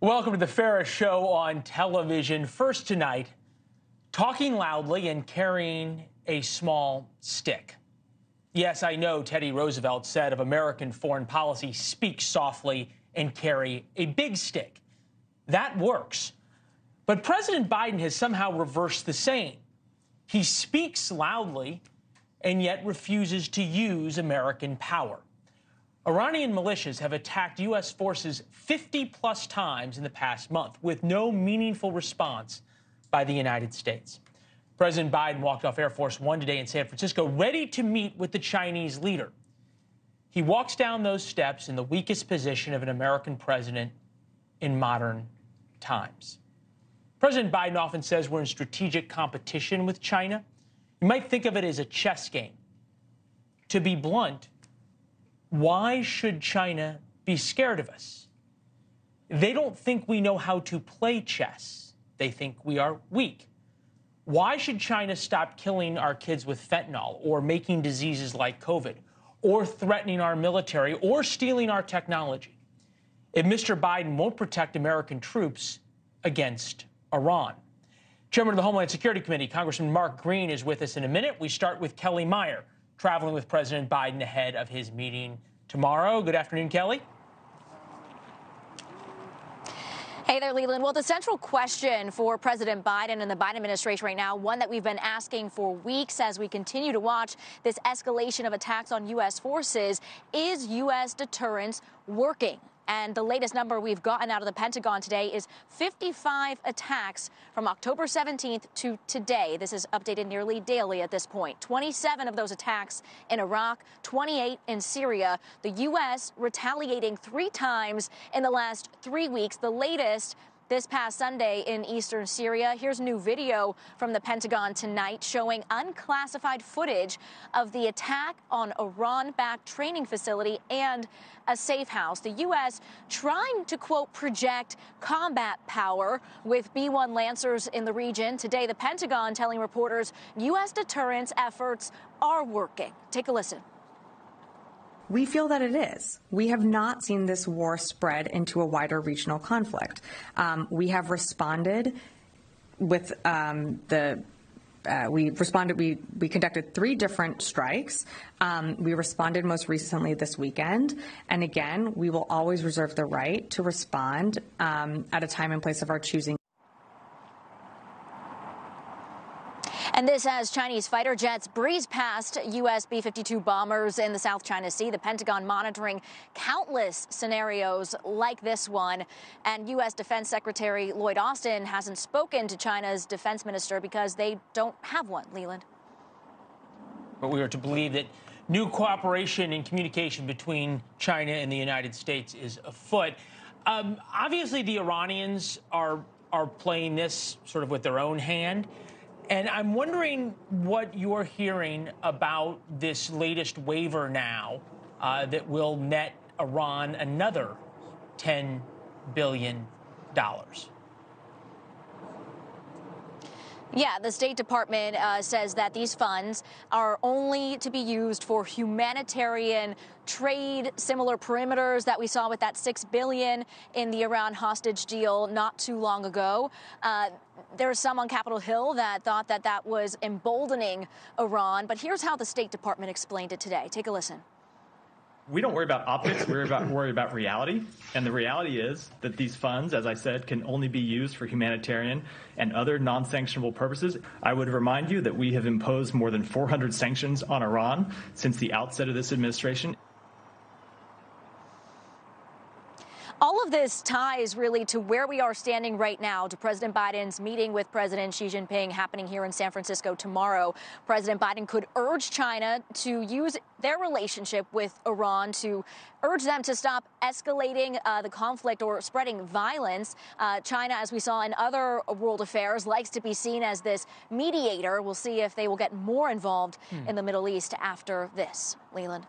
Welcome to the fairest show on television. First tonight, talking loudly and carrying a small stick. Yes, I know Teddy Roosevelt said of American foreign policy, speak softly and carry a big stick. That works. But President Biden has somehow reversed the saying. He speaks loudly and yet refuses to use American power. Iranian militias have attacked U.S. forces 50-plus times in the past month with no meaningful response by the United States. President Biden walked off Air Force One today in San Francisco, ready to meet with the Chinese leader. He walks down those steps in the weakest position of an American president in modern times. President Biden often says we're in strategic competition with China. You might think of it as a chess game. To be blunt, why should China be scared of us? They don't think we know how to play chess. They think we are weak. Why should China stop killing our kids with fentanyl or making diseases like COVID or threatening our military or stealing our technology if Mr. Biden won't protect American troops against Iran? Chairman of the Homeland Security Committee, Congressman Mark Green, is with us in a minute. We start with Kellie Meyer, traveling with President Biden ahead of his meeting tomorrow. Good afternoon, Kellie. Hey there, Leland. Well, the central question for President Biden and the Biden administration right now, one that we've been asking for weeks as we continue to watch this escalation of attacks on U.S. forces, is U.S. deterrence working? And the latest number we've gotten out of the Pentagon today is 55 attacks from October 17th to today. This is updated nearly daily at this point. 27 of those attacks in Iraq, 28 in Syria. The U.S. retaliating 3 times in the last 3 weeks. The latest this past Sunday in eastern Syria. Here's new video from the Pentagon tonight showing unclassified footage of the attack on Iran-backed training facility and a safe house. The U.S. trying to, quote, project combat power with B-1 Lancers in the region. Today, the Pentagon telling reporters U.S. deterrence efforts are working. Take a listen. We feel that it is. We have not seen this war spread into a wider regional conflict. We have responded with we conducted 3 different strikes. We responded most recently this weekend. And again, we will always reserve the right to respond at a time and place of our choosing. And this as Chinese fighter jets breeze past U.S. B-52 bombers in the South China Sea. The Pentagon monitoring countless scenarios like this one. And U.S. Defense Secretary Lloyd Austin hasn't spoken to China's defense minister because they don't have one. Leland. But we are to believe that new cooperation and communication between China and the United States is afoot. Obviously, the Iranians are playing this sort of with their own hand. And I'm wondering what you're hearing about this latest waiver now that will net Iran another $10 billion. Yeah, the State Department says that these funds are only to be used for humanitarian trade, similar perimeters that we saw with that $6 billion in the Iran hostage deal not too long ago. There's some on Capitol Hill that thought that that was emboldening Iran. But here's how the State Department explained it today. Take a listen. We don't worry about optics, we worry about reality. And the reality is that these funds, as I said, can only be used for humanitarian and other non-sanctionable purposes. I would remind you that we have imposed more than 400 sanctions on Iran since the outset of this administration. All of this ties really to where we are standing right now, to President Biden's meeting with President Xi Jinping happening here in San Francisco tomorrow. President Biden could urge China to use their relationship with Iran to urge them to stop escalating the conflict or spreading violence. China, as we saw in other world affairs, likes to be seen as this mediator. We'll see if they will get more involved in the Middle East after this. Leland.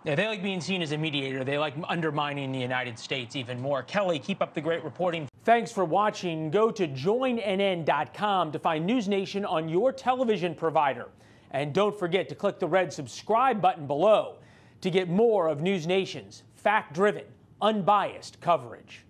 Yeah, they like being seen as a mediator. They like undermining the United States even more. Kellie, keep up the great reporting. Thanks for watching. Go to joinnn.com to find NewsNation on your television provider. And don't forget to click the red subscribe button below to get more of NewsNation's fact-driven, unbiased coverage.